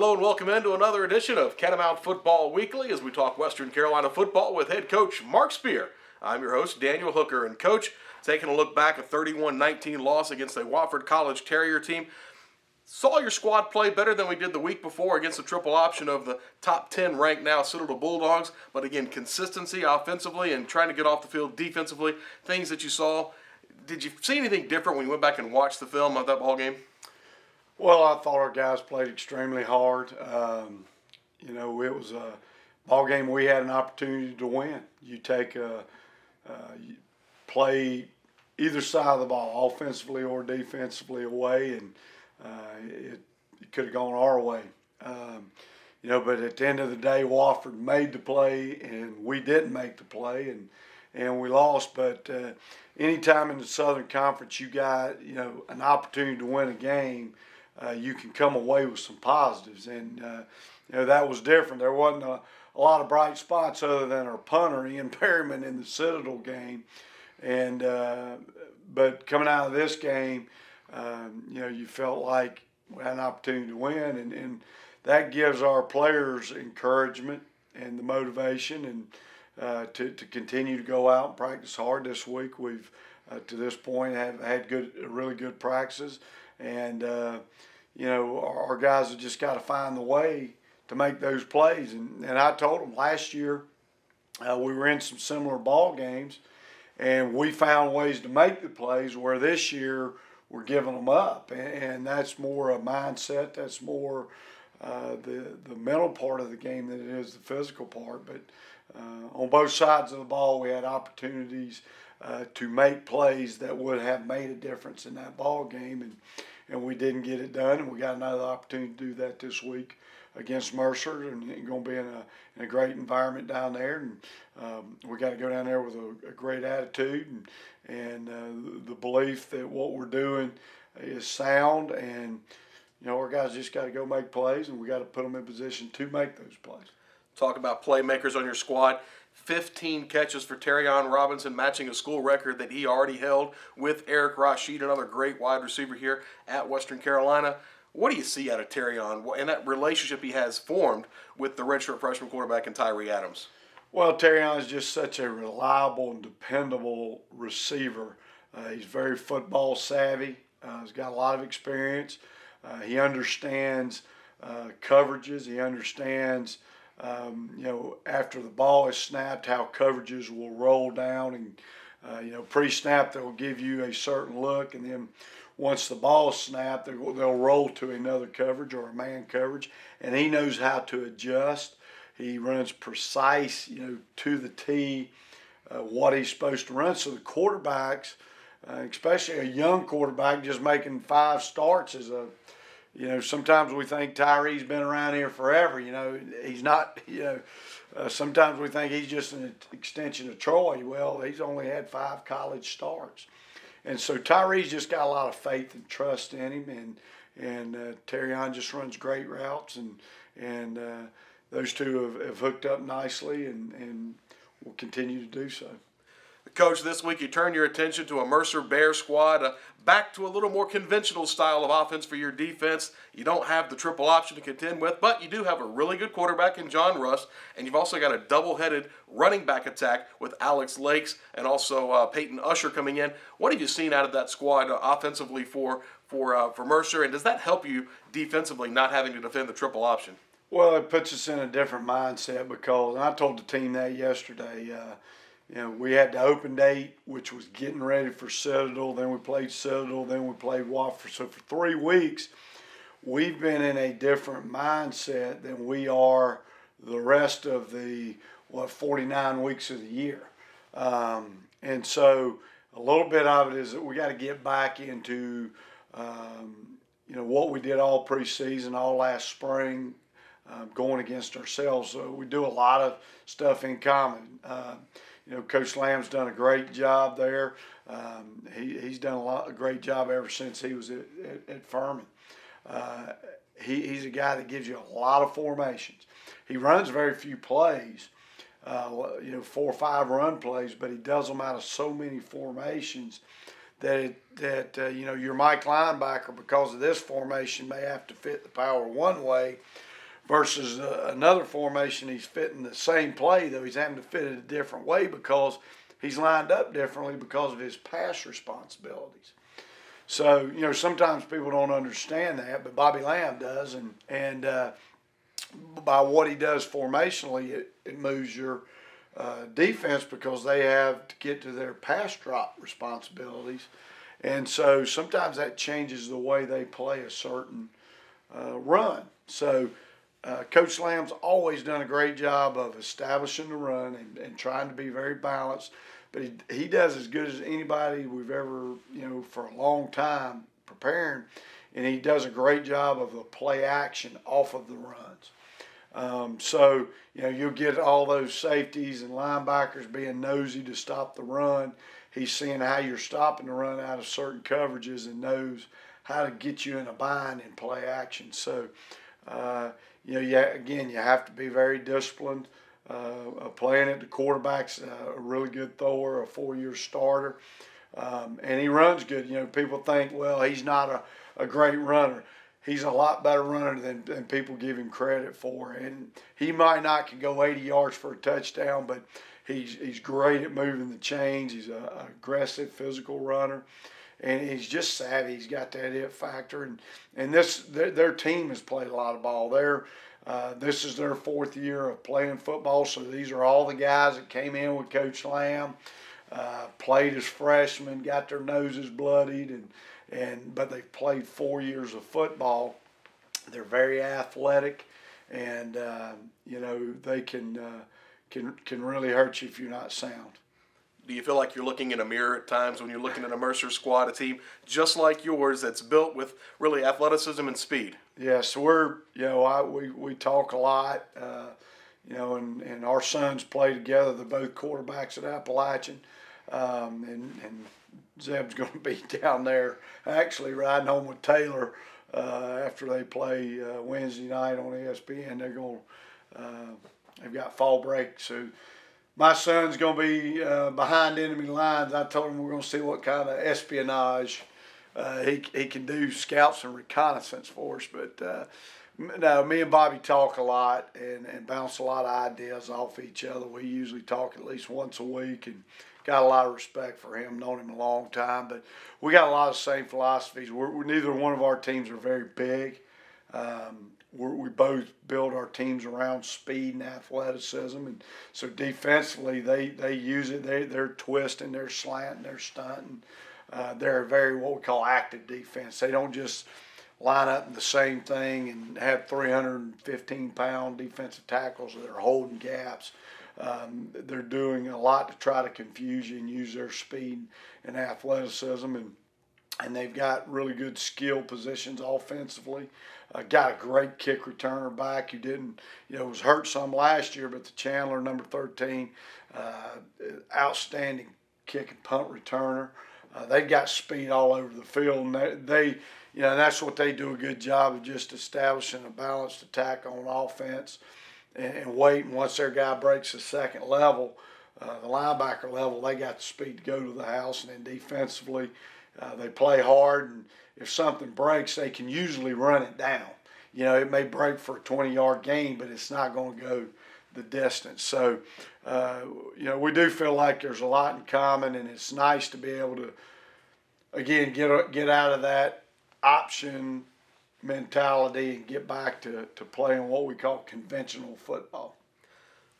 Hello and welcome into another edition of Catamount Football Weekly as we talk Western Carolina football with head coach Mark Spear. I'm your host, Daniel Hooker, and Coach, taking a look back at 31-19 loss against a Wofford College Terrier team. Saw your squad play better than we did the week before against the triple option of the top 10 ranked now Citadel Bulldogs, but again, consistency offensively and trying to get off the field defensively, things that you saw. Did you see anything different when you went back and watched the film of that ball game? Well, I thought our guys played extremely hard. It was a ball game we had an opportunity to win. You you play either side of the ball, offensively or defensively away, and it could have gone our way. But at the end of the day, Wofford made the play, and we didn't make the play, and we lost. But anytime in the Southern Conference you got an opportunity to win a game, you can come away with some positives, and that was different. There wasn't a lot of bright spots other than our punter Ian Perryman in the Citadel game, but coming out of this game, you felt like we had an opportunity to win, and that gives our players encouragement and the motivation and to continue to go out and practice hard this week. We've to this point have had really good practices, and our guys have just got to find the way to make those plays. And I told them last year we were in some similar ball games, and we found ways to make the plays, where this year we're giving them up. And that's more a mindset. That's more the mental part of the game than it is the physical part. But on both sides of the ball, we had opportunities to make plays that would have made a difference in that ball game, and we didn't get it done. And we got another opportunity to do that this week against Mercer, and going to be in a great environment down there. And we got to go down there with a great attitude and the belief that what we're doing is sound. And our guys just got to go make plays, and we got to put them in position to make those plays. Talk about playmakers on your squad. 15 catches for Terrion Robinson, matching a school record that he already held with Eric Rashid, another great wide receiver here at Western Carolina. What do you see out of Terrion and that relationship he has formed with the redshirt freshman quarterback and Tyree Adams? Well, Terrion is just such a reliable and dependable receiver. He's very football savvy. He's got a lot of experience. He understands coverages. He understands after the ball is snapped, how coverages will roll down, and pre-snap they'll give you a certain look, and then once the ball is snapped, they'll roll to another coverage or a man coverage, and he knows how to adjust. He runs precise, to the T, what he's supposed to run. So the quarterbacks, especially a young quarterback, just making 5 starts is sometimes we think Tyree's been around here forever. He's not. Sometimes we think he's just an extension of Troy. Well, he's only had 5 college starts, and so Tyree's just got a lot of faith and trust in him. And Terrion just runs great routes, and those two have hooked up nicely, and will continue to do so. Coach, this week you turn your attention to a Mercer Bear squad, back to a little more conventional style of offense for your defense. You don't have the triple option to contend with, but you do have a really good quarterback in John Russ, and you've also got a double-headed running back attack with Alex Lakes and also Peyton Usher coming in. What have you seen out of that squad offensively for Mercer, and does that help you defensively, not having to defend the triple option? Well, it puts us in a different mindset, because I told the team that yesterday. We had the open date, which was getting ready for Citadel. Then we played Citadel. Then we played Wofford. So for 3 weeks, we've been in a different mindset than we are the rest of the 49 weeks of the year. And so a little bit of it is that we got to get back into what we did all preseason, all last spring, going against ourselves. So we do a lot of stuff in common. Coach Lamb's done a great job there. He's done a great job ever since he was at Furman. He's a guy that gives you a lot of formations. He runs very few plays, 4 or 5 run plays, but he does them out of so many formations that your Mike linebacker, because of this formation, may have to fit the power one way, versus another formation he's fitting the same play, though he's having to fit it a different way because he's lined up differently because of his pass responsibilities. So, sometimes people don't understand that, but Bobby Lamb does, and by what he does formationally, it moves your defense because they have to get to their pass drop responsibilities. And so sometimes that changes the way they play a certain run. So Coach Lamb's always done a great job of establishing the run and trying to be very balanced. But he does as good as anybody we've ever, for a long time preparing. And he does a great job of the play action off of the runs. So, you'll get all those safeties and linebackers being nosy to stop the run. He's seeing how you're stopping the run out of certain coverages and knows how to get you in a bind in play action. So, you have to be very disciplined. Playing it, the quarterback's a really good thrower, a 4-year starter, and he runs good. People think, well, he's not a great runner. He's a lot better runner than people give him credit for. And he might not can go 80 yards for a touchdown, but he's great at moving the chains. He's an aggressive, physical runner. And he's just savvy. He's got that it factor. And their team has played a lot of ball. This is their 4th year of playing football, so these are all the guys that came in with Coach Lamb, played as freshmen, got their noses bloodied, but they've played 4 years of football. They're very athletic, and they can really hurt you if you're not sound. Do you feel like you're looking in a mirror at times when you're looking at a Mercer squad, a team just like yours that's built with really athleticism and speed? Yes, we talk a lot, and our sons play together. They're both quarterbacks at Appalachian, and Zeb's going to be down there actually riding home with Taylor after they play Wednesday night on ESPN. They've got fall break, so my son's going to be behind enemy lines. I told him we're going to see what kind of espionage he can do, scouts and reconnaissance for us. But no, me and Bobby talk a lot and bounce a lot of ideas off each other. We usually talk at least once a week and got a lot of respect for him, known him a long time. But we got a lot of the same philosophies. Neither one of our teams are very big. We both build our teams around speed and athleticism, and so defensively they use it. They're twisting, they're slanting, they're stunting. They're a very what we call active defense. They don't just line up in the same thing and have 315-pound defensive tackles that are holding gaps. They're doing a lot to try to confuse you and use their speed and athleticism, and they've got really good skill positions offensively. Got a great kick returner back who was hurt some last year, but the Chandler, number 13, outstanding kick and punt returner. They've got speed all over the field, and that's what they do a good job of, just establishing a balanced attack on offense and waiting. Once their guy breaks the second level, the linebacker level, they got the speed to go to the house, and then defensively, they play hard, and if something breaks, they can usually run it down. It may break for a 20-yard gain, but it's not going to go the distance. So, we do feel like there's a lot in common, and it's nice to be able to, again, get out of that option mentality and get back to playing what we call conventional football.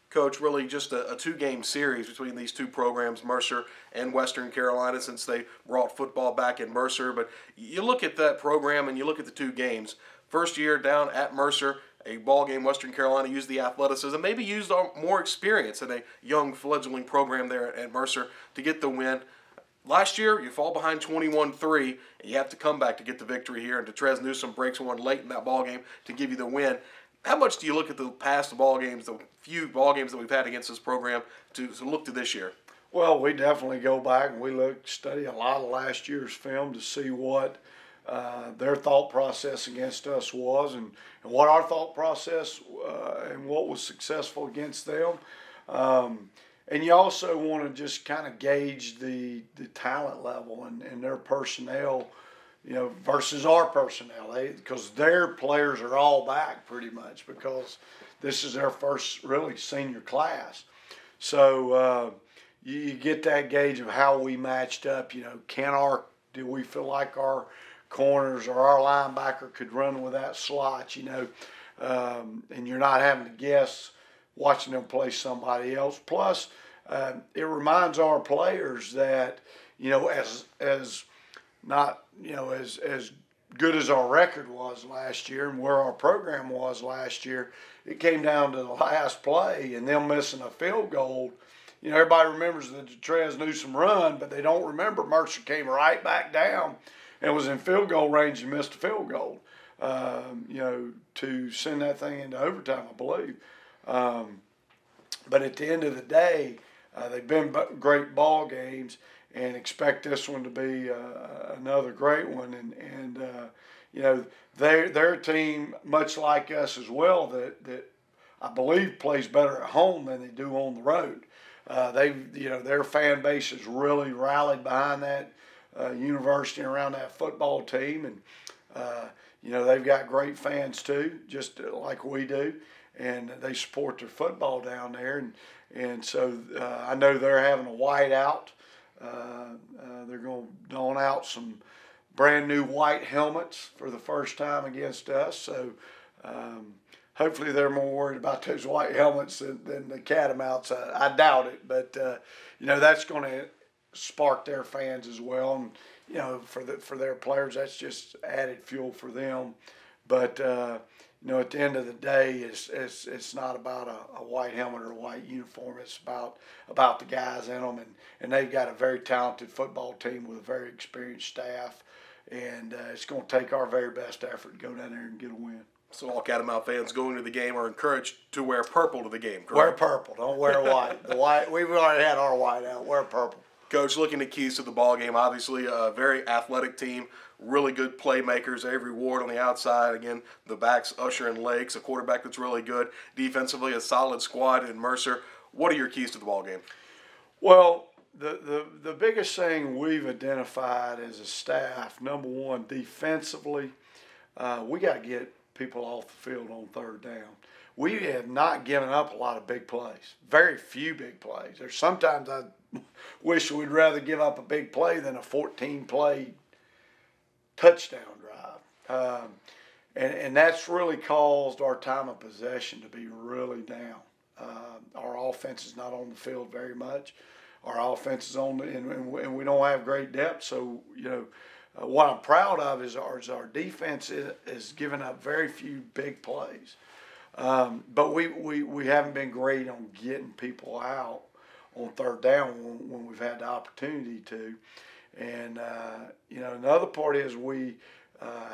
Coach, really just a 2-game series between these two programs, Mercer and Western Carolina, since they brought football back in Mercer. But you look at that program and you look at the 2 games. First year down at Mercer, a ball game, Western Carolina used the athleticism, maybe used more experience in a young fledgling program there at Mercer to get the win. Last year, you fall behind 21-3, and you have to come back to get the victory here, and Detrez Newsome breaks one late in that ball game to give you the win. How much do you look at the past ball games, the few ball games that we've had against this program, to look to this year? Well, we definitely go back and we study a lot of last year's film to see what their thought process against us was, and what our thought process and what was successful against them. And you also want to just kind of gauge the talent level and their personnel versus our personnel. Because their players are all back pretty much because this is their first really senior class. So you get that gauge of how we matched up. Do we feel like our corners or our linebacker could run with that slot? And you're not having to guess watching them play somebody else. Plus, it reminds our players that as not as good as our record was last year and where our program was last year, it came down to the last play and them missing a field goal. Everybody remembers the Trez Newsome run, but they don't remember Mercer came right back down and was in field goal range and missed a field goal, to send that thing into overtime, I believe. But at the end of the day, they've been great ball games, and expect this one to be another great one. And they're a team much like us as well that I believe plays better at home than they do on the road. Their fan base has really rallied behind that university and around that football team, and they've got great fans too, just like we do, and they support their football down there, and so I know they're having a white out. They're going to don out some brand new white helmets for the first time against us, so hopefully they're more worried about those white helmets than the Catamounts. I doubt it, but that's going to spark their fans as well, and for their players, that's just added fuel for them. But at the end of the day, it's not about a white helmet or a white uniform. It's about the guys in them, and they've got a very talented football team with a very experienced staff, and it's going to take our very best effort to go down there and get a win. So all Catamount fans going to the game are encouraged to wear purple to the game, correct? Wear purple. Don't wear white. The white, we've already had our white out. Wear purple. Coach, looking at keys to the ball game, obviously a very athletic team, really good playmakers. Avery Ward on the outside. Again, the backs, Usher and Lakes, a quarterback that's really good. Defensively, a solid squad in Mercer. What are your keys to the ball game? Well, the biggest thing we've identified as a staff, number one, defensively, we got to get people off the field on third down. We have not given up a lot of big plays. Very few big plays. There's sometimes I wish we'd rather give up a big play than a 14-play touchdown drive. And that's really caused our time of possession to be really down. Our offense is not on the field very much. Our offense is and we don't have great depth. So, what I'm proud of is our defense is giving up very few big plays. But we haven't been great on getting people out on third down when we've had the opportunity to. And, another part is we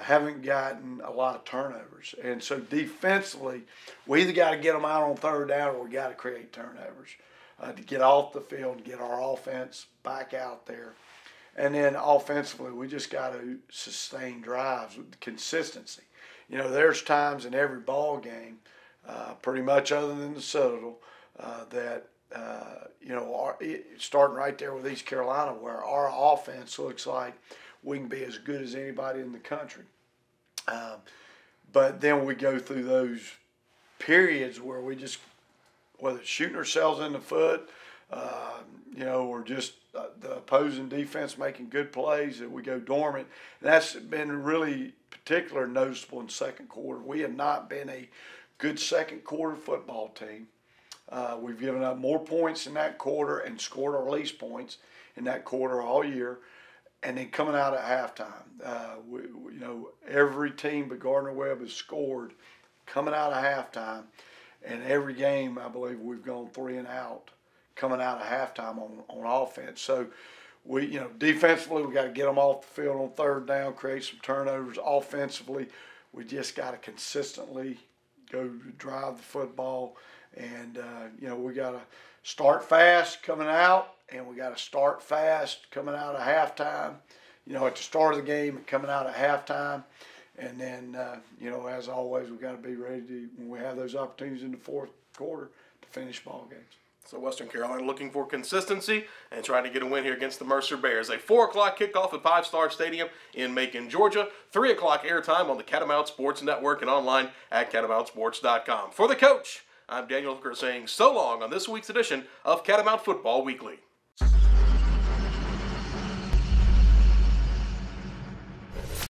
haven't gotten a lot of turnovers. And so defensively, we either got to get them out on third down or we got to create turnovers to get off the field and get our offense back out there. And then offensively, we just got to sustain drives with consistency. There's times in every ball game, pretty much other than the Citadel, that starting right there with East Carolina, where our offense looks like we can be as good as anybody in the country. But then we go through those periods where we just, whether it's shooting ourselves in the foot, or just the opposing defense making good plays, that we go dormant. And that's been really particularly noticeable in second quarter. We have not been a good second quarter football team. We've given up more points in that quarter and scored our least points in that quarter all year. And then coming out at halftime, every team but Gardner-Webb has scored coming out of halftime. And every game, I believe, we've gone 3 and out coming out of halftime on offense. So, defensively, we got to get them off the field on third down, create some turnovers. Offensively, we just got to consistently go drive the football. And, we got to start fast coming out, and we got to start fast coming out of halftime, at the start of the game and coming out of halftime. And then, as always, we got to be ready to, when we have those opportunities in the fourth quarter, to finish ball games. So Western Carolina looking for consistency and trying to get a win here against the Mercer Bears. A 4 o'clock kickoff at Five Star Stadium in Macon, Georgia. 3 o'clock airtime on the Catamount Sports Network and online at catamountsports.com. For the coach, I'm Daniel Hooker saying so long on this week's edition of Catamount Football Weekly.